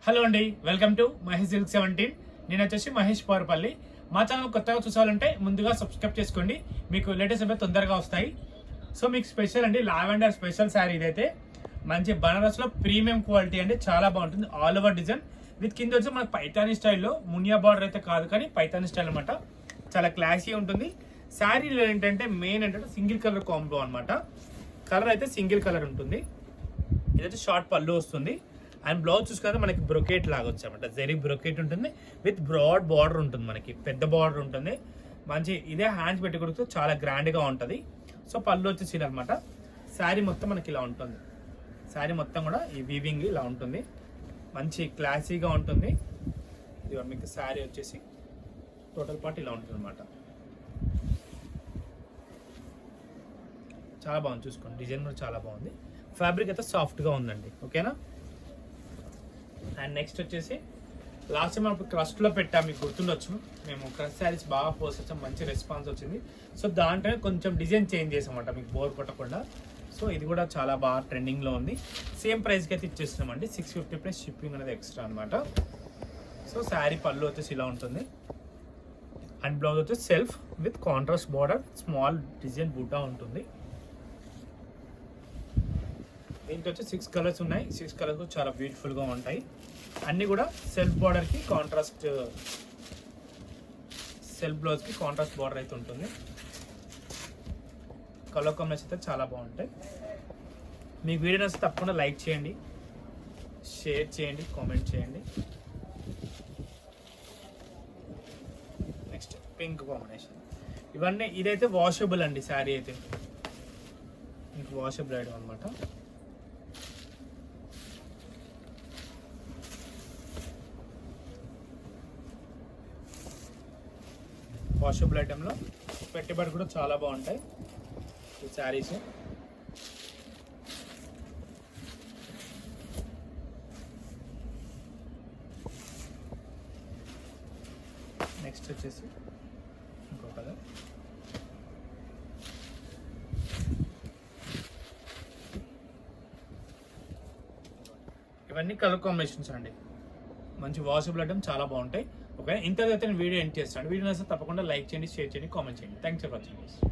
Hello అండి, welcome to Mahesh silk 17. నేను వచ్చేసి మహేష్ పవర్పల్లి. మా ఛానల్ కొత్తగా చూసాలంటే ముందుగా సబ్స్క్రైబ్ చేసుకోండి, మీకు లేటెస్ట్ అప్డేట్ తొందరగా వస్తాయి. సో మీకు స్పెషల్ అండి, లావెండర్ స్పెషల్ శారీ ఇదైతే మంచి బనారస్లో ప్రీమియం క్వాలిటీ అండి, చాలా బాగుంటుంది. ఆల్ ఓవర్ డిజైన్ విత్ కింద వచ్చి మనకు పైతానీ స్టైల్లో మునియా బార్డర్ అయితే కాదు, కానీ పైతానీ స్టైల్ అనమాట. చాలా క్లాసీ ఉంటుంది. శారీలో ఏంటంటే మెయిన్ ఏంటంటే సింగిల్ కలర్ కాంబో అనమాట. కలర్ అయితే సింగిల్ కలర్ ఉంటుంది. ఇదైతే షార్ట్ పళ్ళు వస్తుంది. అండ్ బ్లౌజ్ చూసుకుంటే మనకి బ్రొకేట్ లాగా వచ్చామన్నమాట. జరీ బ్రొకేట్ ఉంటుంది విత్ బ్రాడ్ బార్డర్ ఉంటుంది, మనకి పెద్ద బార్డర్ ఉంటుంది. మంచి ఇదే హ్యాండ్స్ పెట్టి కొడుతూ చాలా గ్రాండ్గా ఉంటుంది. సో పళ్ళు వచ్చేసి అనమాట. శారీ మొత్తం మనకి ఇలా ఉంటుంది. శారీ మొత్తం కూడా ఈ వీవింగ్ ఇలా ఉంటుంది, మంచి క్లాసీగా ఉంటుంది. ఇది మీకు శారీ వచ్చేసి టోటల్ పార్ట్ ఇలా ఉంటుంది అనమాట. చాలా బాగుంది, చూసుకోండి. డిజైన్ కూడా చాలా బాగుంది. ఫ్యాబ్రిక్ అయితే సాఫ్ట్గా ఉందండి, ఓకేనా. అండ్ నెక్స్ట్ వచ్చేసి లాస్ట్ టైం మనం క్రస్ట్లో పెట్టాం, మీకు గుర్తుండొచ్చు. మేము క్రస్ట్ శారీస్ బాగా పోస్ట్ వచ్చాం, మంచి రెస్పాన్స్ వచ్చింది. సో దాంట్లోనే కొంచెం డిజైన్ చేంజ్ చేసామన్నమాట, మీకు బోర్ కొట్టకుండా. సో ఇది కూడా చాలా బాగా ట్రెండింగ్లో ఉంది. సేమ్ ప్రైస్కి అయితే ఇచ్చేస్తున్నామండి, 650 ప్లస్ షిప్పింగ్ అనేది ఎక్స్ట్రా అనమాట. సో శారీ పళ్ళు వచ్చేసి ఇలా ఉంటుంది. అండ్ బ్లౌజ్ వచ్చేసి self with contrast border, small design బూటా ఉంటుంది. దీంట్లో వచ్చి 6 కలర్స్ ఉన్నాయి. 6 కలర్స్ చాలా బ్యూటిఫుల్గా ఉంటాయి. అన్నీ కూడా సెల్ఫ్ బార్డర్కి కాంట్రాస్ట్, సెల్ఫ్ బ్లౌజ్కి కాంట్రాస్ట్ బార్డర్ అయితే ఉంటుంది. కలర్ కాంబినేషన్ అయితే చాలా బాగుంటాయి. మీకు వీడియో నచ్చితే తప్పకుండా లైక్ చేయండి, షేర్ చేయండి, కామెంట్ చేయండి. Next pink combination. ఇవన్నీ ఇదైతే వాషబుల్ అండి, శారీ అయితే మీకు వాషబుల్ ఐటమ్ అనమాట. వాషబుల్ ఐటెంలో పెట్టుబడి కూడా చాలా బాగుంటాయి ఈ శారీస్. నెక్స్ట్ వచ్చేసి ఇంకో కలర్. ఇవన్నీ కలర్ కాంబినేషన్స్ అండి, మంచి వాషబుల్ ఐటమ్, చాలా బాగుంటాయి. ఓకే, ఇంతకైతే నేను వీడియో ఎండ్ చేస్తాను. వీడియో నచ్చితే తప్పకుండా లైక్ చేయండి, షేర్ చేయండి, కామెంట్ చేయండి. Thanks for watching.